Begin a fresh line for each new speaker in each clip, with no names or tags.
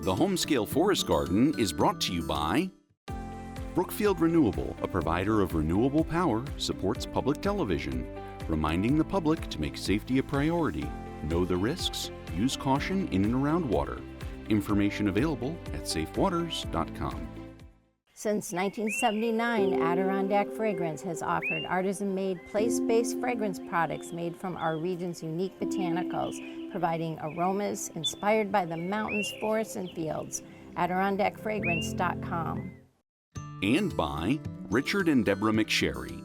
The Home Scale Forest Garden is brought to you by Brookfield Renewable, a provider of renewable power, supports public television, reminding the public to make safety a priority, know the risks, use caution in and around water. Information available at safewaters.com.
Since 1979, Adirondack Fragrance has offered artisan-made, place-based fragrance products made from our region's unique botanicals, providing aromas inspired by the mountains, forests, and fields. AdirondackFragrance.com.
And by Richard and Deborah McSherry,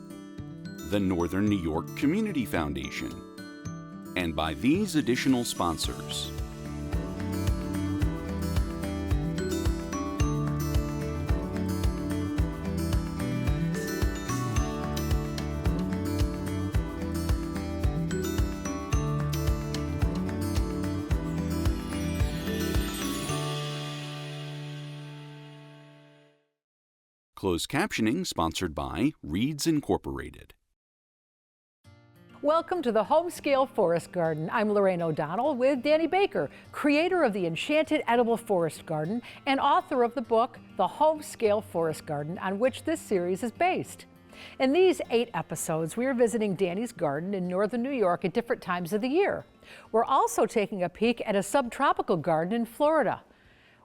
the Northern New York Community Foundation, and by these additional sponsors. Closed captioning sponsored by Reeds Incorporated.
Welcome to the Home Scale Forest Garden. I'm Lorraine O'Donnell with Danny Baker, creator of the Enchanted Edible Forest Garden and author of the book, The Home Scale Forest Garden, on which this series is based. In these 8 episodes, we are visiting Danny's garden in northern New York at different times of the year. We're also taking a peek at a subtropical garden in Florida.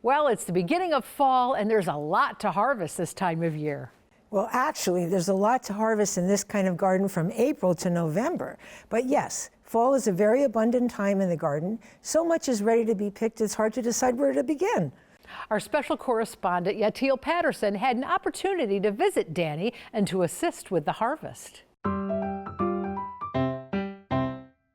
Well, it's the beginning of fall, and there's a lot to harvest this time of year.
Well, actually, there's a lot to harvest in this kind of garden from April to November. But yes, fall is a very abundant time in the garden. So much is ready to be picked, it's hard to decide where to begin.
Our special correspondent, Yatil Patterson, had an opportunity to visit Danny and to assist with the harvest.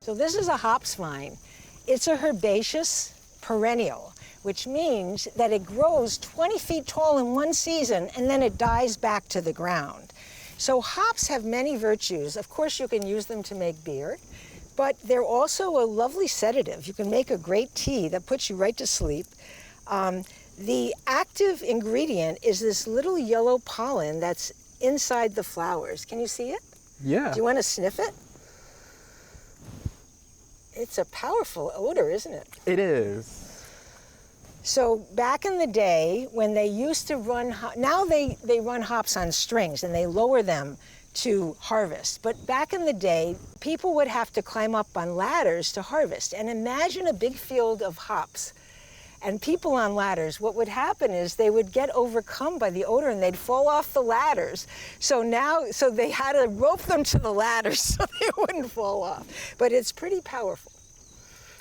So this is a hops vine. It's a herbaceous perennial, which means that it grows 20 feet tall in one season and then it dies back to the ground. So hops have many virtues. Of course, you can use them to make beer, but they're also a lovely sedative. You can make a great tea that puts you right to sleep. The active ingredient is this little yellow pollen that's inside the flowers. Can you see it?
Yeah.
Do you want to sniff it? It's a powerful odor, isn't it?
It is.
So back in the day, when they used to run, now they run hops on strings and they lower them to harvest. But back in the day, people would have to climb up on ladders to harvest. And imagine a big field of hops and people on ladders. What would happen is they would get overcome by the odor and they'd fall off the ladders. So they had to rope them to the ladders so they wouldn't fall off. But it's pretty powerful.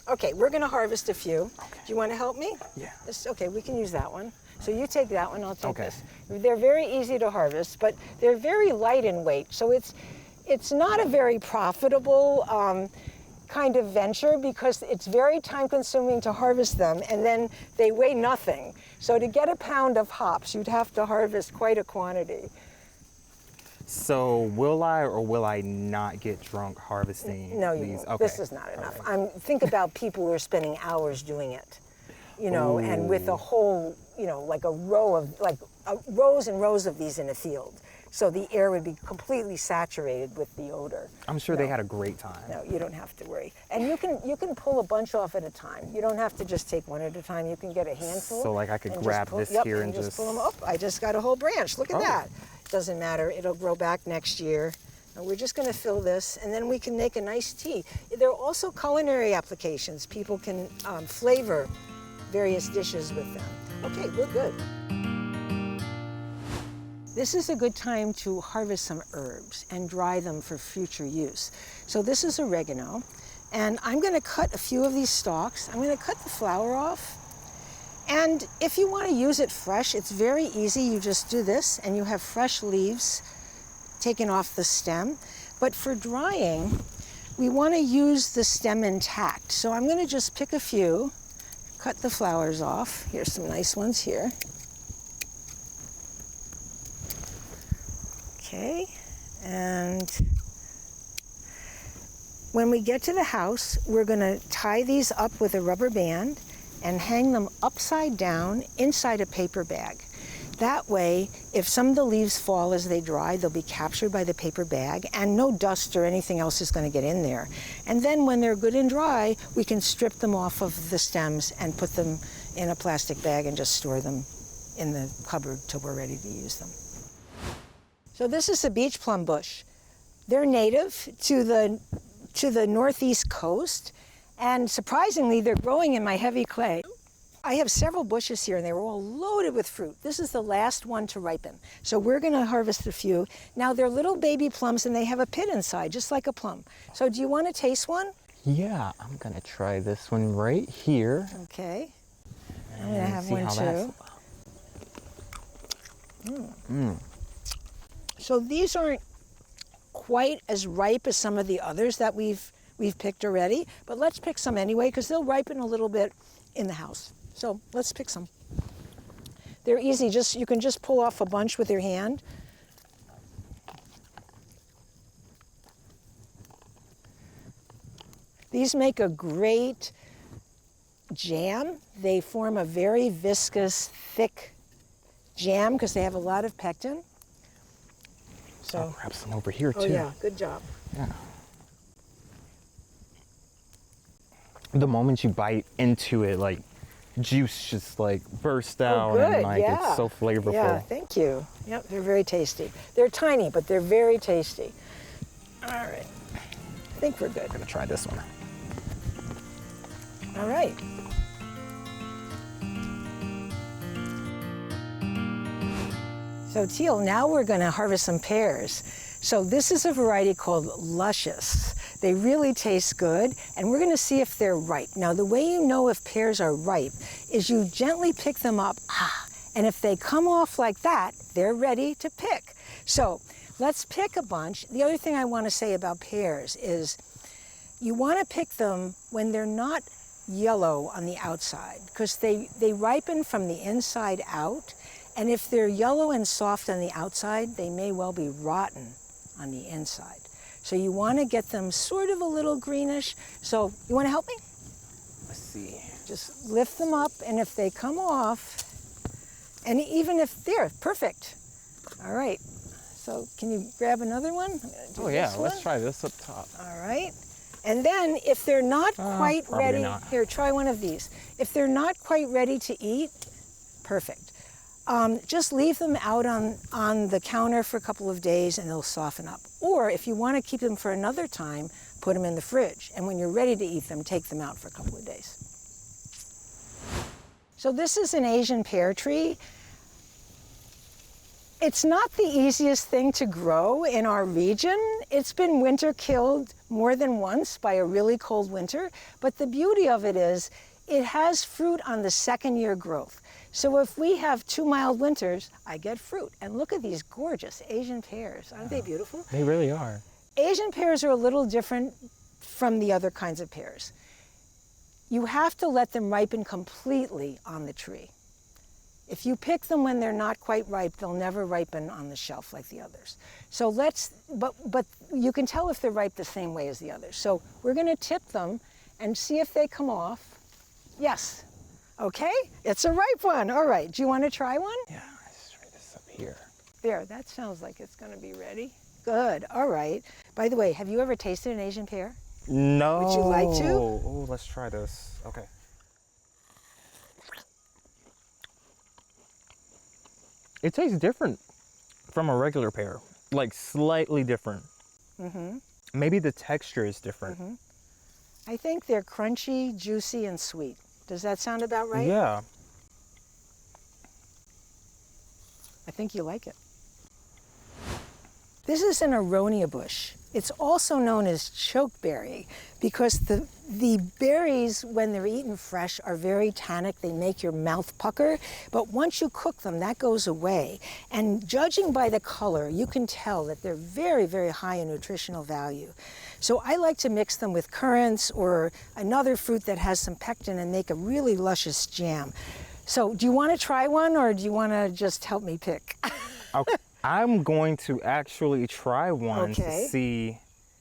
Okay, we're gonna harvest a few. Okay. Do you want to help me?
Yeah.
Okay, we can use that one. So you take that one, I'll take this. They're very easy to harvest, but they're very light in weight. So it's not a very profitable kind of venture because it's very time consuming to harvest them and then they weigh nothing. So to get a pound of hops, you'd have to harvest quite a quantity.
So will I or will I not get drunk harvesting
No, you
these?
won't.
Okay.
This is not enough. Think about people who are spending hours doing it, you know, and with a whole, you know, like a row of, rows and rows of these in a field. So the air would be completely saturated with the odor.
I'm sure they had a great time.
No, you don't have to worry. And you can pull a bunch off at a time. You don't have to just take one at a time. You can get a handful.
So like I could grab this here and just
pull them up. I just got a whole branch. Look at that. Doesn't matter, it'll grow back next year. And we're just gonna fill this and then we can make a nice tea. There are also culinary applications. People can flavor various dishes with them. Okay, we're good. This is a good time to harvest some herbs and dry them for future use. So this is oregano, and I'm gonna cut a few of these stalks. I'm gonna cut the flower off. And if you want to use it fresh, it's very easy. You just do this and you have fresh leaves taken off the stem. But for drying, we want to use the stem intact. So I'm going to just pick a few, cut the flowers off. Here's some nice ones here. Okay, and when we get to the house, we're going to tie these up with a rubber band and hang them upside down inside a paper bag. That way, if some of the leaves fall as they dry, they'll be captured by the paper bag and no dust or anything else is going to get in there. And then when they're good and dry, we can strip them off of the stems and put them in a plastic bag and just store them in the cupboard till we're ready to use them. So this is a beach plum bush. They're native to the northeast coast, and surprisingly, they're growing in my heavy clay. I have several bushes here and they were all loaded with fruit. This is the last one to ripen. So we're gonna harvest a few. Now they're little baby plums and they have a pit inside, just like a plum. So do you wanna taste one?
Yeah, I'm gonna try this one right here.
Okay. I'm gonna
and
have
see
one
how
too. So these aren't quite as ripe as some of the others that we've picked already, but let's pick some anyway because they'll ripen a little bit in the house. So let's pick some. They're easy, you can just pull off a bunch with your hand. These make a great jam. They form a very viscous, thick jam because they have a lot of pectin. So
I'll grab some over here too.
Oh yeah, good job.
Yeah. The moment you bite into it, like juice just like bursts out
good,
and like
yeah.
it's so flavorful.
Yeah, thank you. Yep, they're very tasty. They're tiny, but they're very tasty. All right, I think we're good.
I'm gonna try this one.
All right. So Teal, now we're gonna harvest some pears. So this is a variety called Luscious. They really taste good, and we're gonna see if they're ripe. Now, the way you know if pears are ripe is you gently pick them up, and if they come off like that, they're ready to pick. So let's pick a bunch. The other thing I wanna say about pears is you wanna pick them when they're not yellow on the outside, because they ripen from the inside out, and if they're yellow and soft on the outside, they may well be rotten on the inside. So you want to get them sort of a little greenish. So you want to help me?
Let's see.
Just lift them up, and if they come off, and even if they're perfect. All right. So can you grab another one?
Oh yeah, let's try this up top.
All right. And then if they're not quite
probably
ready,
not.
here, try one of these. If they're not quite ready to eat, perfect. Just leave them out on the counter for a couple of days and they'll soften up. Or if you want to keep them for another time, put them in the fridge. And when you're ready to eat them, take them out for a couple of days. So this is an Asian pear tree. It's not the easiest thing to grow in our region. It's been winter killed more than once by a really cold winter. But the beauty of it is it has fruit on the second year growth. So if we have 2 mild winters, I get fruit. And look at these gorgeous Asian pears. Aren't they beautiful?
They really are.
Asian pears are a little different from the other kinds of pears. You have to let them ripen completely on the tree. If you pick them when they're not quite ripe, they'll never ripen on the shelf like the others. So but you can tell if they're ripe the same way as the others. So we're gonna tip them and see if they come off. Yes. Okay, it's a ripe one. All right, do you want to try one?
Yeah, let's try this up here.
There, that sounds like it's going to be ready. Good, all right. By the way, have you ever tasted an Asian pear?
No.
Would you like to?
Oh, let's try this. Okay. It tastes different from a regular pear, like slightly different. Mm-hmm. Maybe the texture is different.
Mm-hmm. I think they're crunchy, juicy, and sweet. Does that sound about right?
Yeah.
I think you like it. This is an aronia bush. It's also known as chokeberry because the berries, when they're eaten fresh, are very tannic. They make your mouth pucker. But once you cook them, that goes away. And judging by the color, you can tell that they're very, very high in nutritional value. So I like to mix them with currants or another fruit that has some pectin and make a really luscious jam. So do you want to try one or do you want to just help me pick?
Okay. I'm going to actually try one
Okay.
to see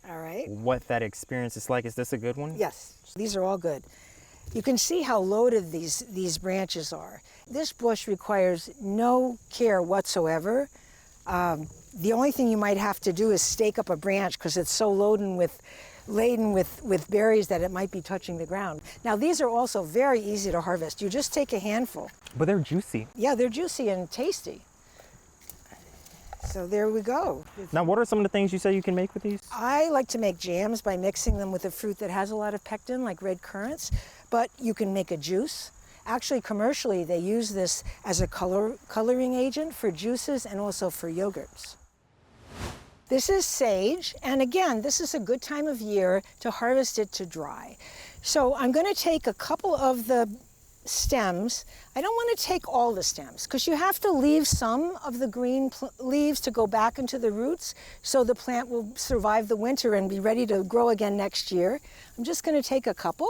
All right.
what that experience is like. Is this a good one?
Yes, these are all good. You can see how loaded these branches are. This bush requires no care whatsoever. The only thing you might have to do is stake up a branch because it's so loaded laden with berries that it might be touching the ground. Now these are also very easy to harvest. You just take a handful.
But they're juicy.
Yeah, they're juicy and tasty. So there we go.
Now, what are some of the things you say you can make with these?
I like to make jams by mixing them with a fruit that has a lot of pectin, like red currants, but you can make a juice. Actually, commercially, they use this as a coloring agent for juices and also for yogurts. This is sage, and again, this is a good time of year to harvest it to dry. So I'm going to take a couple of the stems. I don't want to take all the stems because you have to leave some of the green leaves to go back into the roots so the plant will survive the winter and be ready to grow again next year. I'm just going to take a couple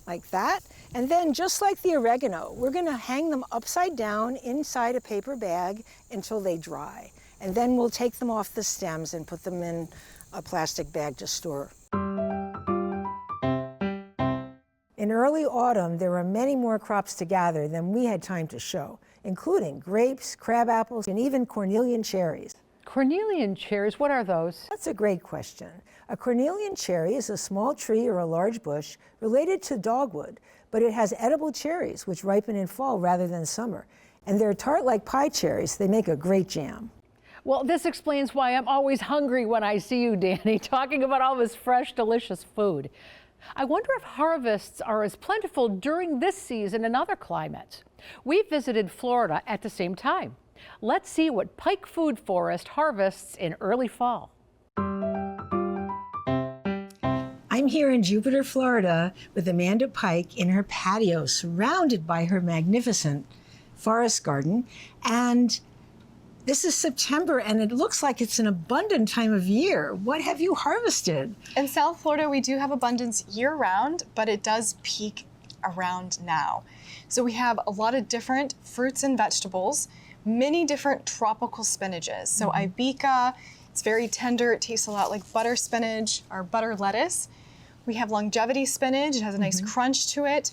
like that, and then just like the oregano, we're going to hang them upside down inside a paper bag until they dry, and then we'll take them off the stems and put them in a plastic bag to store. In early autumn, there were many more crops to gather than we had time to show, including grapes, crab apples, and even cornelian cherries.
Cornelian cherries, what are those?
That's a great question. A cornelian cherry is a small tree or a large bush related to dogwood, but it has edible cherries which ripen in fall rather than summer. And they're tart like pie cherries. They make a great jam.
Well, this explains why I'm always hungry when I see you, Danny, talking about all this fresh, delicious food. I wonder if harvests are as plentiful during this season in other climates. We visited Florida at the same time. Let's see what Pike Food Forest harvests in early fall.
I'm here in Jupiter, Florida with Amanda Pike in her patio surrounded by her magnificent forest garden. And this is September, and it looks like it's an abundant time of year. What have you harvested?
In South Florida, we do have abundance year-round, but it does peak around now. So we have a lot of different fruits and vegetables, many different tropical spinaches. So Ibeca, it's very tender. It tastes a lot like butter spinach or butter lettuce. We have longevity spinach. It has a nice crunch to it.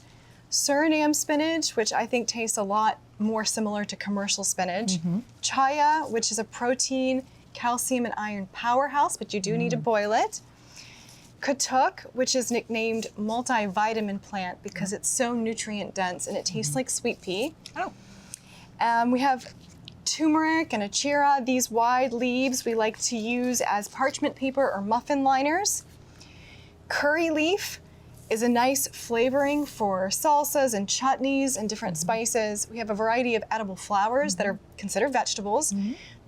Suriname spinach, which I think tastes a lot more similar to commercial spinach. Chaya, which is a protein, calcium, and iron powerhouse, but you do need to boil it. Katuk, which is nicknamed multivitamin plant because it's so nutrient dense and it tastes like sweet pea. We have turmeric and achira. These wide leaves we like to use as parchment paper or muffin liners. Curry leaf is a nice flavoring for salsas and chutneys and different spices. We have a variety of edible flowers that are considered vegetables.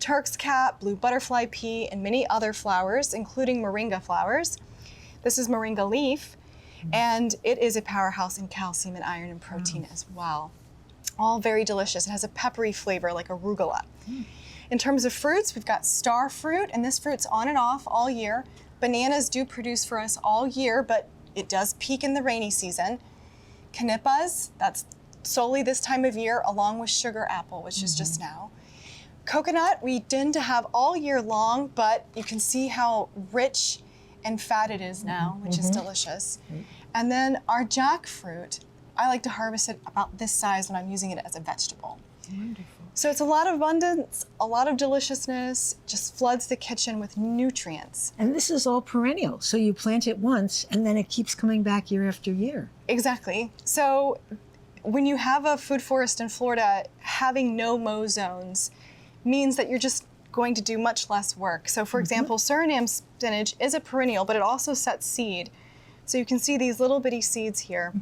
Turk's cap, blue butterfly pea, and many other flowers, including moringa flowers. This is moringa leaf, and it is a powerhouse in calcium and iron and protein as well. All very delicious. It has a peppery flavor like arugula. In terms of fruits, we've got star fruit, and this fruit's on and off all year. Bananas do produce for us all year, but it does peak in the rainy season. Canipas, that's solely this time of year, along with sugar apple, which is just now. Coconut, we tend to have all year long, but you can see how rich and fat it is now, which is delicious. And then our jackfruit, I like to harvest it about this size when I'm using it as a vegetable.
Wonderful.
So it's a lot of abundance, a lot of deliciousness, just floods the kitchen with nutrients.
And this is all perennial, so you plant it once and then it keeps coming back year after year.
Exactly. So when you have a food forest in Florida, having no mow zones means that you're just going to do much less work. So for example, Suriname spinach is a perennial, but it also sets seed. So you can see these little bitty seeds here,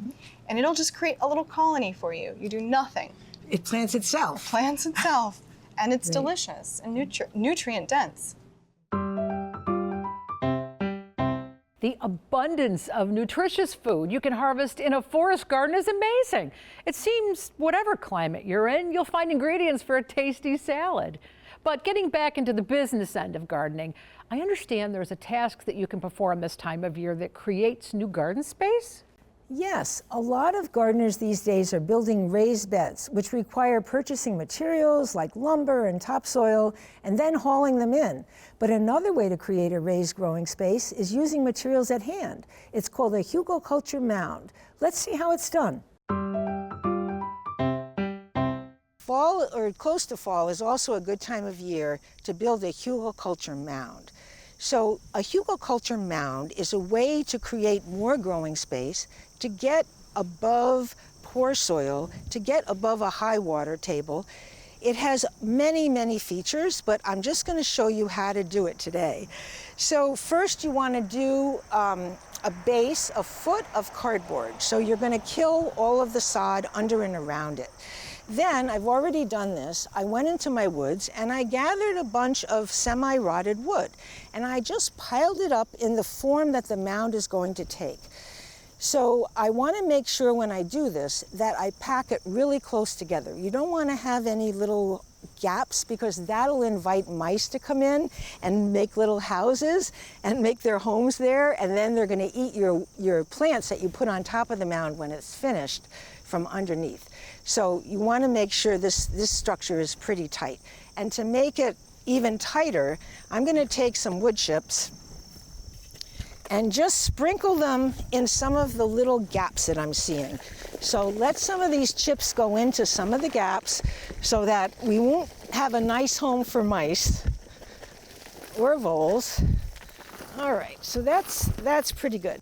and it'll just create a little colony for you. You do nothing.
It plants itself.
Plants itself, and it's delicious and nutrient dense.
The abundance of nutritious food you can harvest in a forest garden is amazing. It seems whatever climate you're in, you'll find ingredients for a tasty salad. But getting back into the business end of gardening, I understand there's a task that you can perform this time of year that creates new garden space?
Yes, a lot of gardeners these days are building raised beds, which require purchasing materials like lumber and topsoil and then hauling them in. But another way to create a raised growing space is using materials at hand. It's called a hugelkultur mound. Let's see how it's done. Fall or close to fall is also a good time of year to build a hugelkultur mound. So a hugelkultur mound is a way to create more growing space, to get above poor soil, to get above a high water table. It has many, many features, but I'm just going to show you how to do it today. So first you want to do a base, a foot of cardboard. So you're going to kill all of the sod under and around it. Then, I've already done this, I went into my woods and I gathered a bunch of semi-rotted wood and I just piled it up in the form that the mound is going to take. So I want to make sure when I do this that I pack it really close together. You don't want to have any little gaps because that'll invite mice to come in and make little houses and make their homes there, and then they're going to eat your plants that you put on top of the mound when it's finished from underneath. So you want to make sure this structure is pretty tight. And to make it even tighter, I'm going to take some wood chips and just sprinkle them in some of the little gaps that I'm seeing. So let some of these chips go into some of the gaps so that we won't have a nice home for mice or voles. All right, so that's pretty good.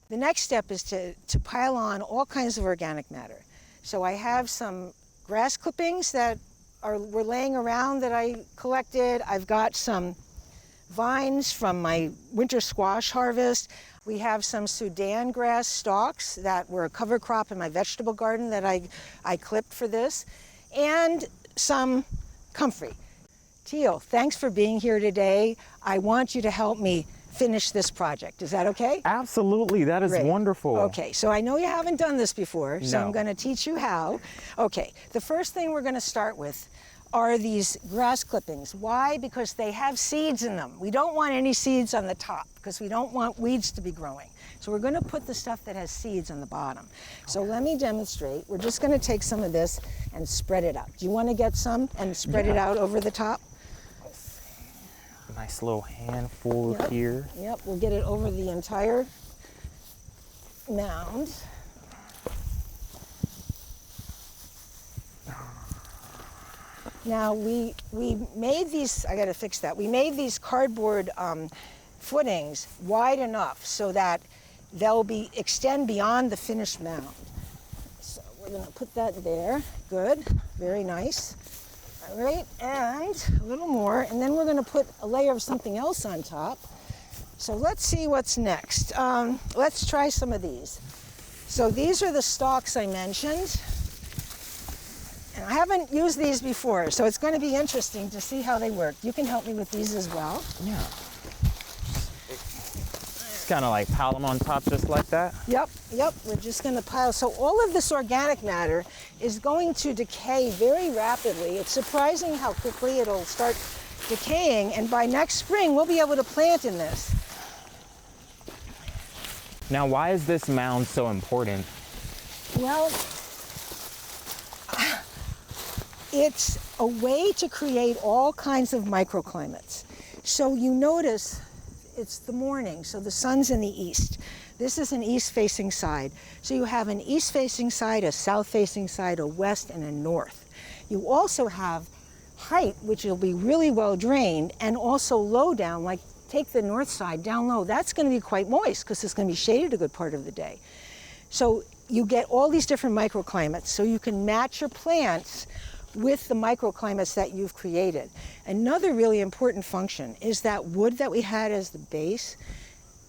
The next step is to pile on all kinds of organic matter. So I have some grass clippings that were laying around that I collected. I've got some vines from my winter squash harvest. We have some Sudan grass stalks that were a cover crop in my vegetable garden that I clipped for this, and some comfrey. Teal, thanks for being here today. I want you to help me finish this project. Is that okay?
Absolutely, that is
Great.
wonderful.
Okay, so I know you haven't done this before, so
No.
I'm going to teach you how. Okay, the first thing we're going to start with are these grass clippings. Why? Because they have seeds in them. We don't want any seeds on the top because we don't want weeds to be growing. So we're going to put the stuff that has seeds on the bottom. So let me demonstrate. We're just going to take some of this and spread it out. Do you want to get some and spread it out over the top?
Nice little handful
Yep.
here.
Yep, we'll get it over the entire mound. Now we made these, I gotta fix that, we made these cardboard footings wide enough so that they'll extend beyond the finished mound. So we're gonna put that there, good, very nice. All right, and a little more, and then we're gonna put a layer of something else on top. So let's see what's next. Let's try some of these. So these are the stalks I mentioned. And I haven't used these before, so it's going to be interesting to see how they work. You can help me with these as well.
Yeah. Just kind of like pile them on top just like that?
Yep, we're just going to pile. So all of this organic matter is going to decay very rapidly. It's surprising how quickly it'll start decaying, and by next spring, we'll be able to plant in this.
Now, why is this mound so important?
Well, it's a way to create all kinds of microclimates. So you notice it's the morning, so the sun's in the east. This is an east-facing side. So you have an east-facing side, a south-facing side, a west, and a north. You also have height, which will be really well drained, and also low down, like take the north side down low. That's going to be quite moist because it's going to be shaded a good part of the day. So you get all these different microclimates, so you can match your plants with the microclimates that you've created. Another really important function is that wood that we had as the base,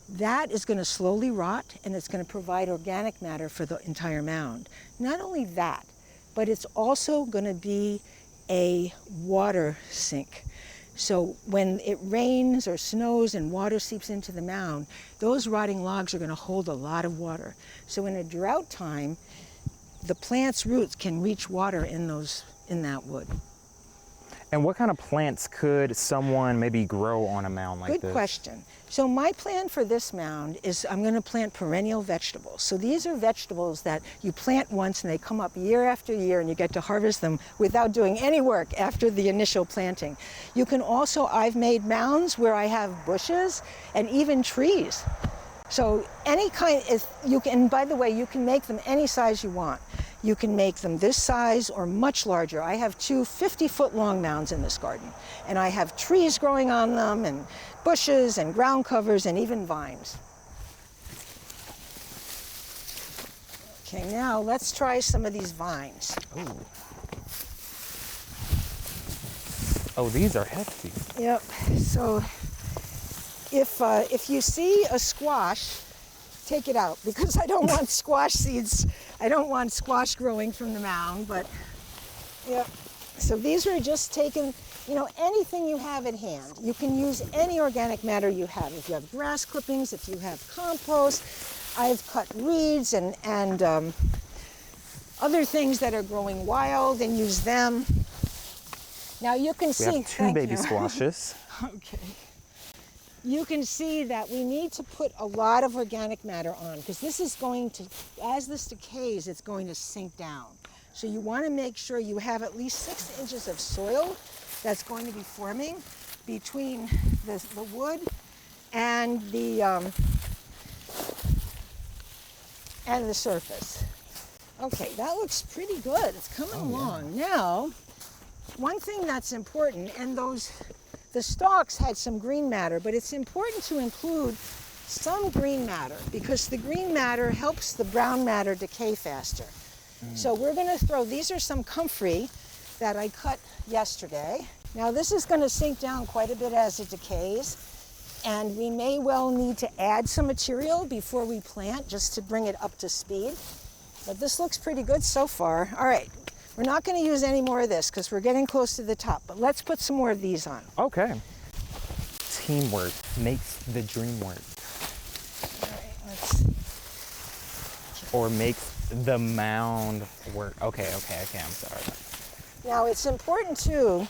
that is going to slowly rot and it's going to provide organic matter for the entire mound. Not only that, but it's also going to be a water sink. So when it rains or snows and water seeps into the mound, those rotting logs are going to hold a lot of water. So in a drought time, the plant's roots can reach water in that wood.
And what kind of plants could someone maybe grow on a mound like this?
Good question. So my plan for this mound is I'm going to plant perennial vegetables. So these are vegetables that you plant once and they come up year after year and you get to harvest them without doing any work after the initial planting. You can also, I've made mounds where I have bushes and even trees. So any kind, if you can, by the way, you can make them any size you want. You can make them this size or much larger. I have two 50-foot long mounds in this garden, and I have trees growing on them, and bushes, and ground covers, and even vines. Okay, now let's try some of these vines.
Ooh. Oh, these are hefty.
Yep, so if you see a squash, take it out, because I don't want squash seeds. I don't want squash growing from the mound, but yeah. So these are just taken, you know, anything you have at hand. You can use any organic matter you have. If you have grass clippings, if you have compost, I've cut weeds and other things that are growing wild and use them. Now you can see,
We have two baby squashes.
Okay. You can see that we need to put a lot of organic matter on, because this is going to, as this decays, it's going to sink down. So you want to make sure you have at least 6 inches of soil that's going to be forming between the wood and the surface. Okay, that looks pretty good. It's coming along. Now, one thing that's important, and the stalks had some green matter, but it's important to include some green matter, because the green matter helps the brown matter decay faster. So we're going to throw, these are some comfrey that I cut yesterday. Now this is going to sink down quite a bit as it decays, and we may well need to add some material before we plant, just to bring it up to speed. But this looks pretty good so far. All right, we're not going to use any more of this because we're getting close to the top, but let's put some more of these on.
Okay. Teamwork makes the dream work.
All right, let's...
Or makes the mound work. Okay, I'm sorry.
Now it's important too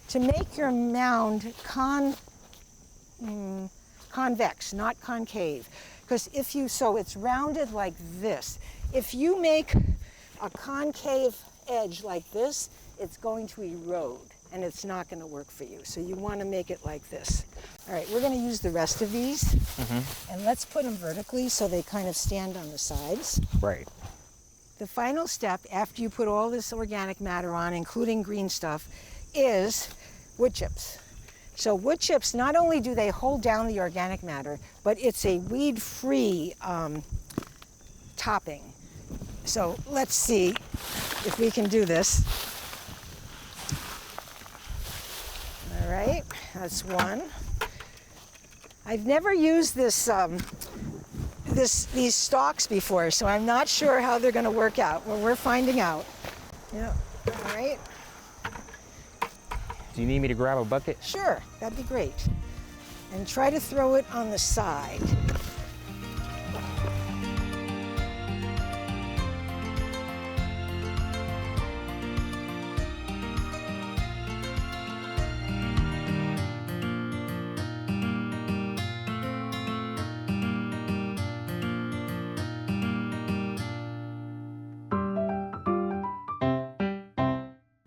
to make your mound convex, not concave. Because if you, so it's rounded like this. If you make a concave edge like this, it's going to erode and it's not going to work for you. So you want to make it like this. All right, we're going to use the rest of these, and let's put them vertically so they kind of stand on the sides.
Right.
The final step after you put all this organic matter on, including green stuff, is wood chips. So wood chips, not only do they hold down the organic matter, but it's a weed-free topping. So let's see if we can do this. All right, that's one. I've never used this, these stalks before, so I'm not sure how they're going to work out. Well, we're finding out. Yeah. All right.
Do you need me to grab a bucket?
Sure, that'd be great. And try to throw it on the side.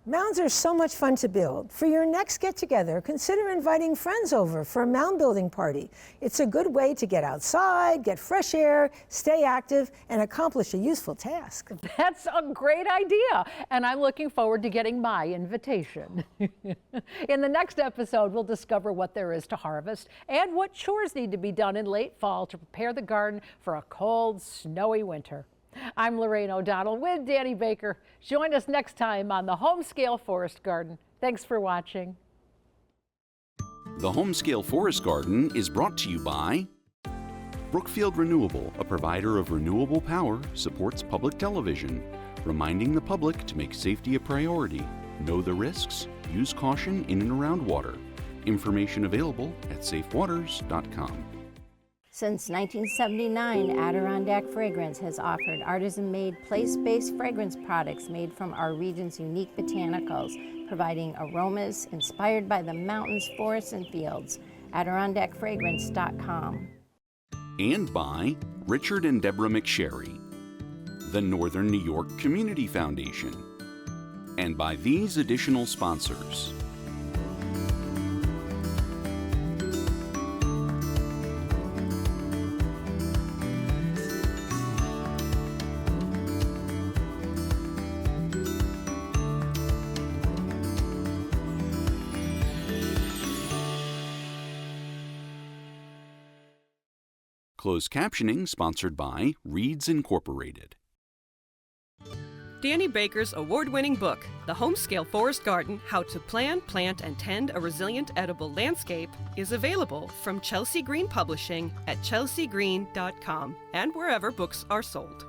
Mounds are so much fun to build. For your next get-together, consider inviting friends over for a mound building party. It's a good way to get outside, get fresh air, stay active, and accomplish a useful task.
That's a great idea, and I'm looking forward to getting my invitation. In the next episode, we'll discover what there is to harvest and what chores need to be done in late fall to prepare the garden for a cold, snowy winter. I'm Lorraine O'Donnell with Danny Baker. Join us next time on the Home Scale Forest Garden. Thanks for watching.
The Home Scale Forest Garden is brought to you by Brookfield Renewable, a provider of renewable power, supports public television, reminding the public to make safety a priority. Know the risks, use caution in and around water. Information available at safewaters.com.
Since 1979, Adirondack Fragrance has offered artisan-made, place-based fragrance products made from our region's unique botanicals, providing aromas inspired by the mountains, forests, and fields. AdirondackFragrance.com.
And by Richard and Deborah McSherry, the Northern New York Community Foundation, and by these additional sponsors. Closed captioning sponsored by Reads Incorporated.
Danny Baker's award-winning book, The Home-Scale Forest Garden: How to Plan, Plant, and Tend a Resilient Edible Landscape, is available from Chelsea Green Publishing at chelseagreen.com and wherever books are sold.